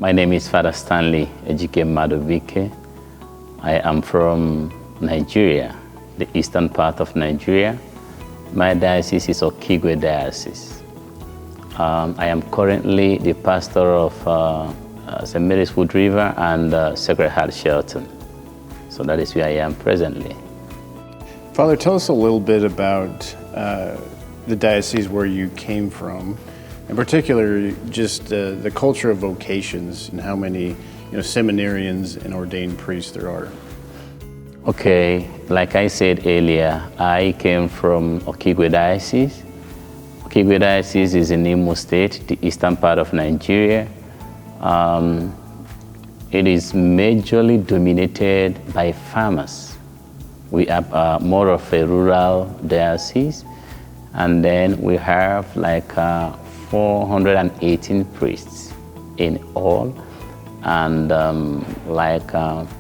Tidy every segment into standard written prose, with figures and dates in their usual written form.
My name is Father Stanley Ejike Madubuike. I am from Nigeria, the eastern part of Nigeria. My diocese is Okigwe Diocese. I am currently the pastor of St. Mary's Wood River and Sacred Heart Shelton. So that is where I am presently. Father, tell us a little bit about the diocese where you came from, in particular, just the culture of vocations and how many seminarians and ordained priests there are. Okay, like I said earlier, I came from Okigwe Diocese. Okigwe Diocese is in Imo State, the eastern part of Nigeria. It is majorly dominated by farmers. We are more of a rural diocese, and then we have like 418 priests in all, and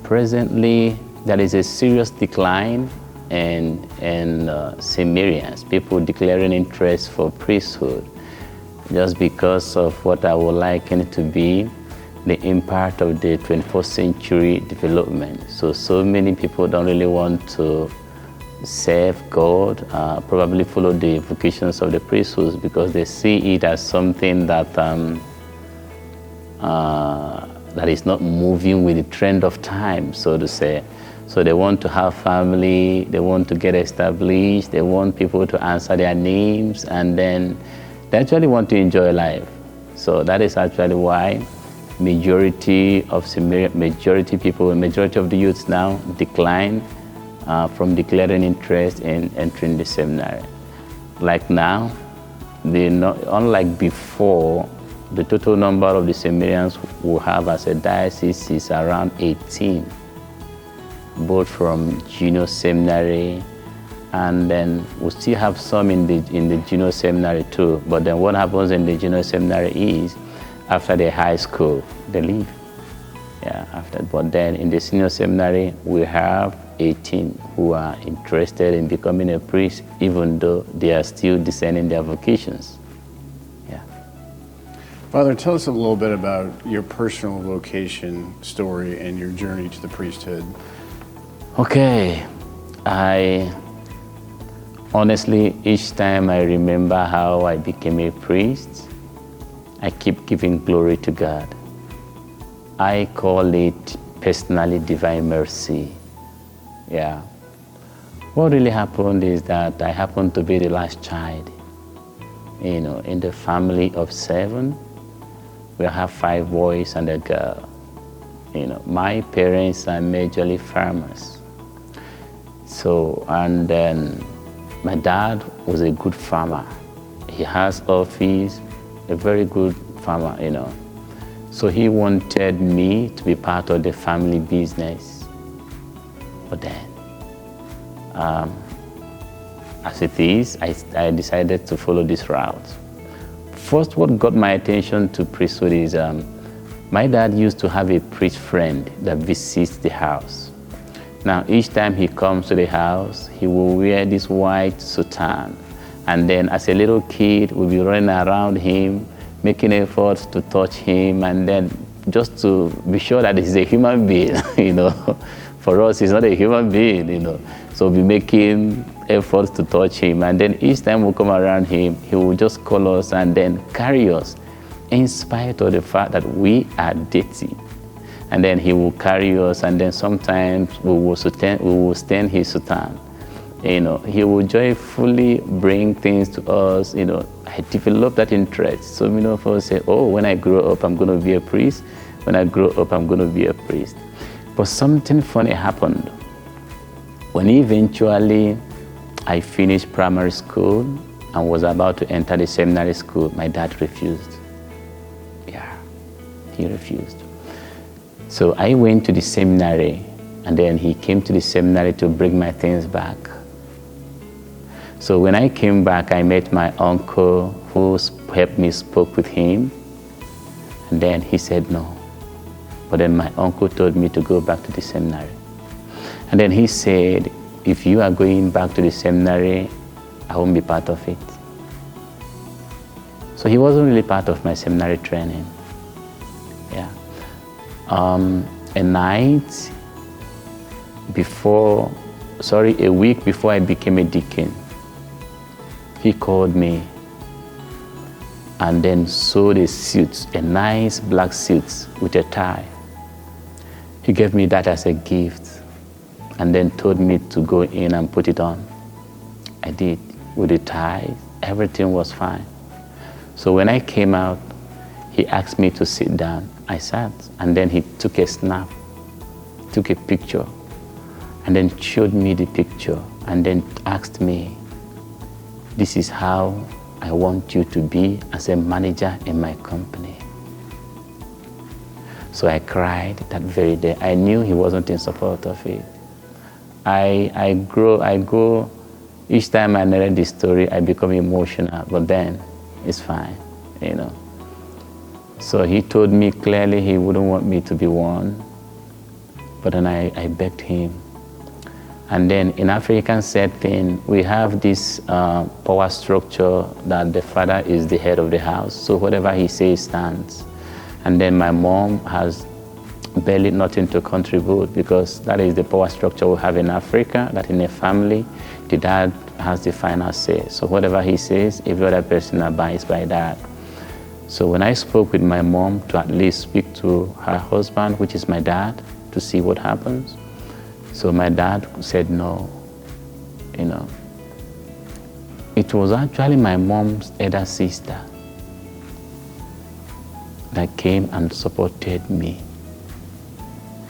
presently there is a serious decline in seminarians, people declaring interest for priesthood, just because of what I would liken it to be the impact of the 21st century development. So many people don't really want to serve God, probably follow the vocations of the priesthood because they see it as something that that is not moving with the trend of time, so to say. So they want to have family, they want to get established, they want people to answer their names, and then they actually want to enjoy life. So that is actually why majority of the youths now decline from declaring interest in entering the seminary. Like now, unlike before, the total number of the seminarians we have as a diocese is around 18, both from junior seminary, and then we still have some in the junior seminary too. But then what happens in the junior seminary is, after the high school, they leave. But then in the senior seminary, we have 18 who are interested in becoming a priest, even though they are still discerning their vocations. Yeah. Father, tell us a little bit about your personal vocation story and your journey to the priesthood. Okay, honestly, each time I remember how I became a priest, I keep giving glory to God. I call it personally divine mercy. Yeah. What really happened is that I happened to be the last child, in the family of 7. We have 5 boys and a girl. My parents are majorly farmers. So, and then my dad was a good farmer. He has office, a very good farmer, So he wanted me to be part of the family business. But then, as it is, I decided to follow this route. First, what got my attention to priesthood is my dad used to have a priest friend that visits the house. Now, each time he comes to the house, he will wear this white soutane. And then as a little kid, we'll be running around him, making efforts to touch him, and then just to be sure that he's a human being, For us, he's not a human being, So we'll be making efforts to touch him. And then each time we come around him, he will just call us and then carry us, in spite of the fact that we are dirty. And then he will carry us, and then sometimes we will stand his soutane. He will joyfully bring things to us. I developed that interest. So many of us say, oh, when I grow up, I'm going to be a priest. When I grow up, I'm going to be a priest. But something funny happened. When eventually I finished primary school and was about to enter the seminary school, my dad refused. Yeah, he refused. So I went to the seminary, and then he came to the seminary to bring my things back. So when I came back, I met my uncle who helped me, spoke with him, and then he said no. But then my uncle told me to go back to the seminary. And then he said, if you are going back to the seminary, I won't be part of it. So he wasn't really part of my seminary training. Yeah. A week before I became a deacon, he called me and then sewed a suit, a nice black suit with a tie. He gave me that as a gift and then told me to go in and put it on. I did, with the tie, everything was fine. So when I came out, he asked me to sit down. I sat, and then he took a snap, took a picture, and then showed me the picture, and then asked me, "This is how I want you to be as a manager in my company." So I cried that very day. I knew he wasn't in support of it. I go, each time I narrate this story, I become emotional, but then it's fine, you know. So he told me clearly he wouldn't want me to be one, but then I begged him. And then in African setting, we have this power structure that the father is the head of the house, so whatever he says stands. And then my mom has barely nothing to contribute, because that is the power structure we have in Africa, that in a family, the dad has the final say. So whatever he says, every other person abides by that. So when I spoke with my mom to at least speak to her husband, which is my dad, to see what happens, so my dad said no, you know. It was actually my mom's elder sister that came and supported me.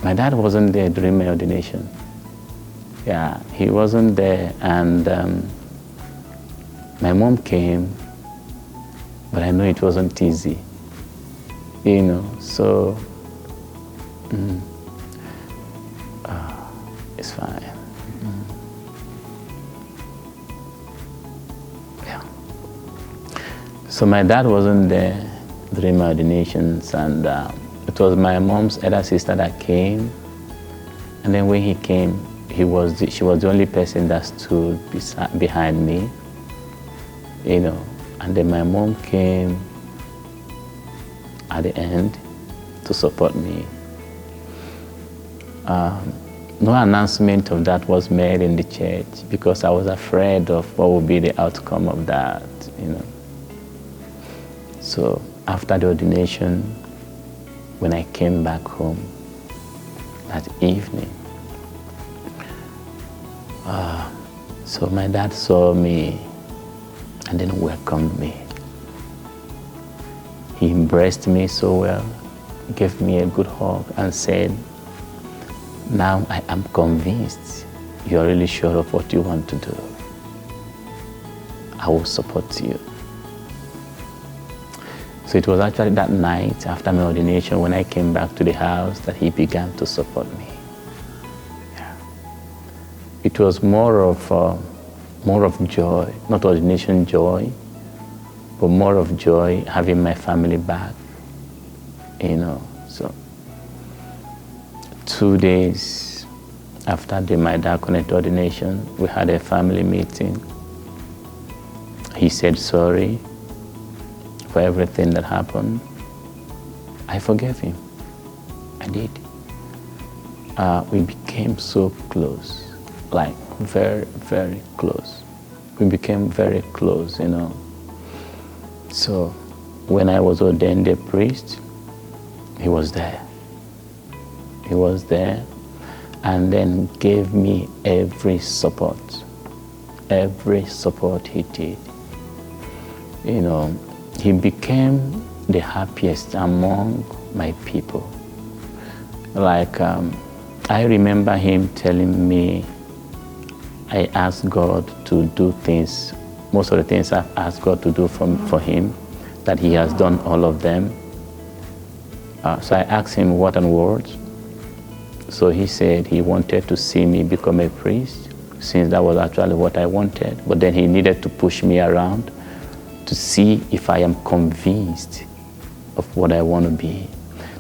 My dad wasn't there during my ordination. Yeah, he wasn't there, and my mom came, but I know it wasn't easy, you know, so it's fine. Yeah. So my dad wasn't there during my ordinations, and it was my mom's elder sister that came. And then when he came, she was the only person that stood behind me, you know. And then my mom came at the end to support me. No announcement of that was made in the church, because I was afraid of what would be the outcome of that, you know. So after the ordination, when I came back home that evening, so my dad saw me and then welcomed me. He embraced me so well, gave me a good hug and said, "Now I am convinced you're really sure of what you want to do. I will support you." So it was actually that night after my ordination, when I came back to the house, that he began to support me. Yeah. It was more of joy, not ordination joy, but more of joy having my family back, you know. So 2 days after my diaconate ordination, we had a family meeting. He said sorry for everything that happened. I forgave him. I did. We became so close, like very, very close. We became very close, you know. So when I was ordained a priest, he was there. He was there, and then gave me every support he did. You know, he became the happiest among my people. Like, I remember him telling me, I asked God to do things, most of the things I've asked God to do for him, that he has done all of them. So I asked him what and what. So he said he wanted to see me become a priest, since that was actually what I wanted. But then he needed to push me around to see if I am convinced of what I want to be.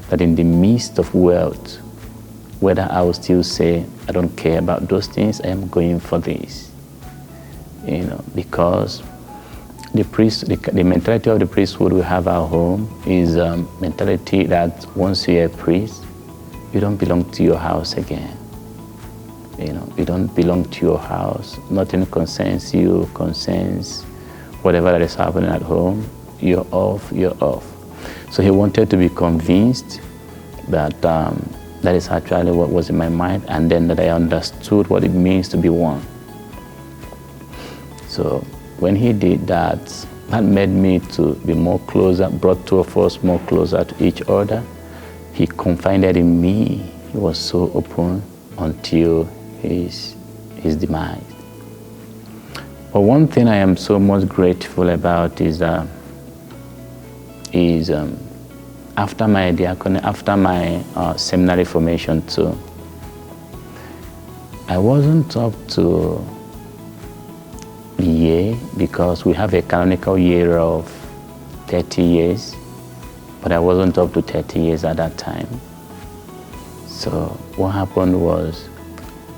That in the midst of wealth, whether I will still say, I don't care about those things, I am going for this. You know, because the mentality of the priesthood we have at home is a mentality that once you're a priest, you don't belong to your house again. You don't belong to your house. Nothing concerns you, concerns whatever that is happening at home. You're off, you're off. So he wanted to be convinced that that is actually what was in my mind, and then that I understood what it means to be one. So when he did that, that made me to be more closer, brought two of us more closer to each other. He confided in me. He was so open until his demise. But one thing I am so much grateful about is after my diaconate, after my seminary formation too, I wasn't up to the year, because we have a canonical year of 30 years, but I wasn't up to 30 years at that time. So what happened was,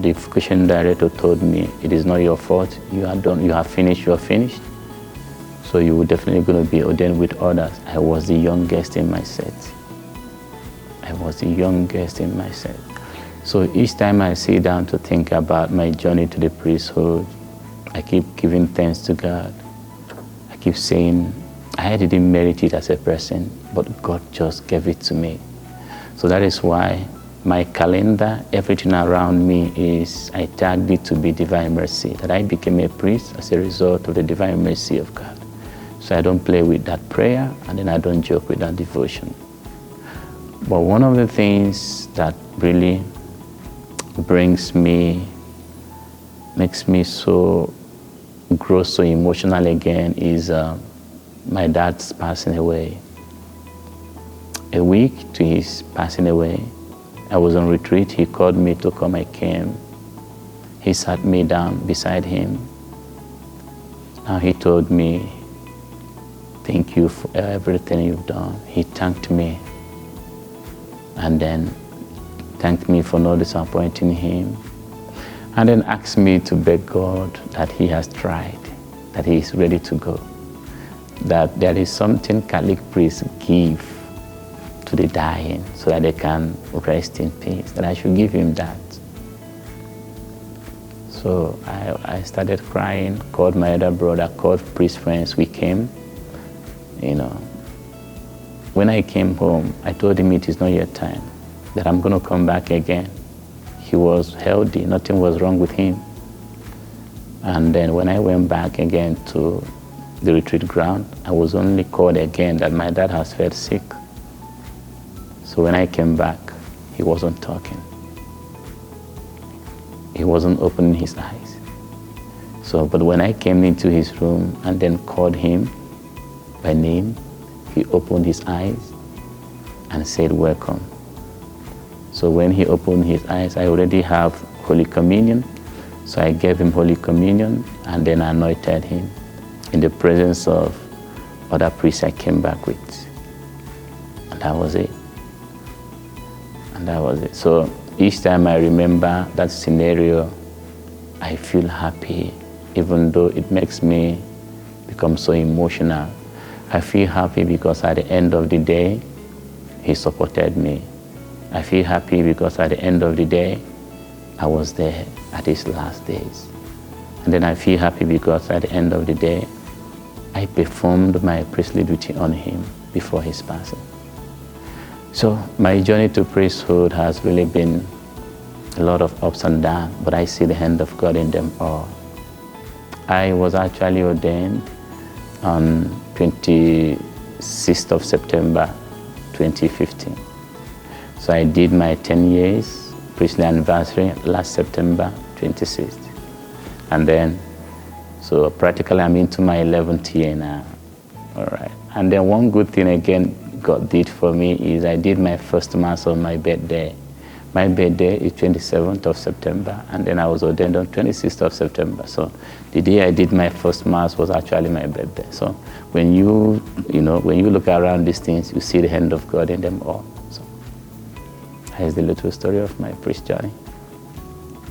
the vocation director told me, it is not your fault, you are done, you have finished, you are finished. So you were definitely going to be ordained with others. I was the youngest in my set. I was the youngest in my set. So each time I sit down to think about my journey to the priesthood, I keep giving thanks to God. I keep saying, I didn't merit it as a person, but God just gave it to me. So that is why my calendar, everything around me is, I tagged it to be divine mercy, that I became a priest as a result of the divine mercy of God. So I don't play with that prayer, and then I don't joke with that devotion. But one of the things that really makes me so grow so emotional again is my dad's passing away. A week to his passing away, I was on retreat. He called me to come. I came. He sat me down beside him. Now he told me, thank you for everything you've done. He thanked me, and then thanked me for not disappointing him, and then asked me to beg God that he has tried, that he is ready to go, that there is something Catholic priests give to the dying so that they can rest in peace, that I should give him that. So I started crying, called my other brother, called priest friends. We came. When I came home, I told him it is not yet time, that I'm going to come back again. He was healthy, nothing was wrong with him. And then when I went back again to the retreat ground, I was only called again that my dad has felt sick. So when I came back, he wasn't talking. He wasn't opening his eyes. So, but when I came into his room and then called him by name, he opened his eyes and said, welcome. So when he opened his eyes, I already have Holy Communion. So I gave him Holy Communion and then anointed him in the presence of other priests I came back with. And that was it. And that was it. So each time I remember that scenario, I feel happy, even though it makes me become so emotional. I feel happy because at the end of the day, he supported me. I feel happy because at the end of the day, I was there at his last days. And then I feel happy because at the end of the day, I performed my priestly duty on him before his passing. So my journey to priesthood has really been a lot of ups and downs, but I see the hand of God in them all. I was actually ordained on 26th of September 2015. So I did my 10 years priestly anniversary last September 26th. And then, so practically I'm into my 11th year now. All right. And then one good thing again God did for me is I did my first Mass on my birthday. My birthday is 27th of September, and then I was ordained on 26th of September. So the day I did my first Mass was actually my birthday. So when you look around these things, you see the hand of God in them all. So here's the little story of my priest journey.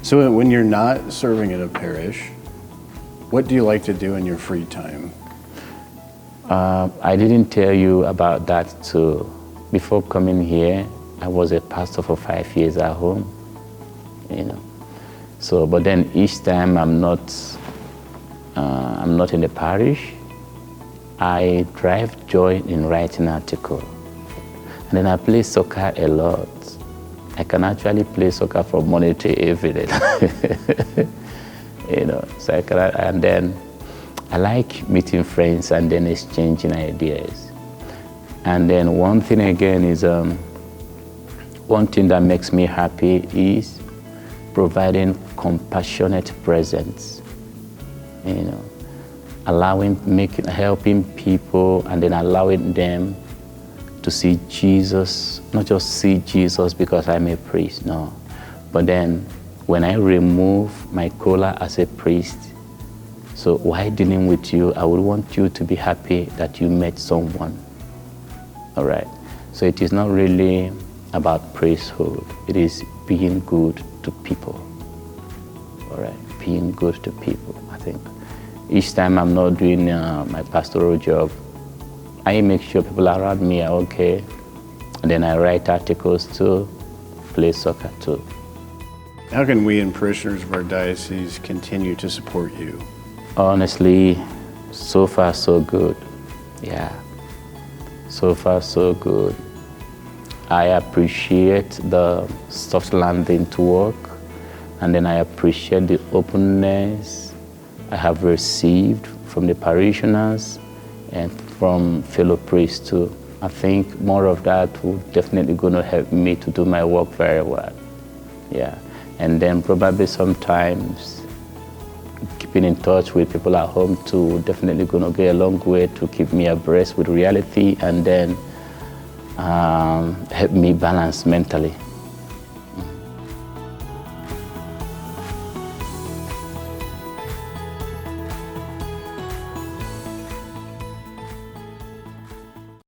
So when you're not serving at a parish, what do you like to do in your free time? I didn't tell you about that too. Before coming here, I was a pastor for 5 years at home, you know. So, but then each time I'm not in the parish, I drive joy in writing article. And then I play soccer a lot. I can actually play soccer from morning to evening. You know, so and then I like meeting friends and then exchanging ideas. And then one thing again is, one thing that makes me happy is providing compassionate presence. You know, helping people and then allowing them to see Jesus, not just see Jesus because I'm a priest, no. But then when I remove my collar as a priest, so while dealing with you, I would want you to be happy that you met someone, all right? So it is not really about priesthood. It is being good to people, all right? Being good to people, I think. Each time I'm not doing my pastoral job, I make sure people around me are okay. And then I write articles too, play soccer too. How can we and parishioners of our diocese continue to support you? Honestly, so far so good. Yeah, so far so good. I appreciate the soft landing to work, and then I appreciate the openness I have received from the parishioners and from fellow priests too. I think more of that will definitely going to help me to do my work very well. Yeah, and then probably sometimes keeping in touch with people at home too, definitely going to go a long way to keep me abreast with reality and then help me balance mentally.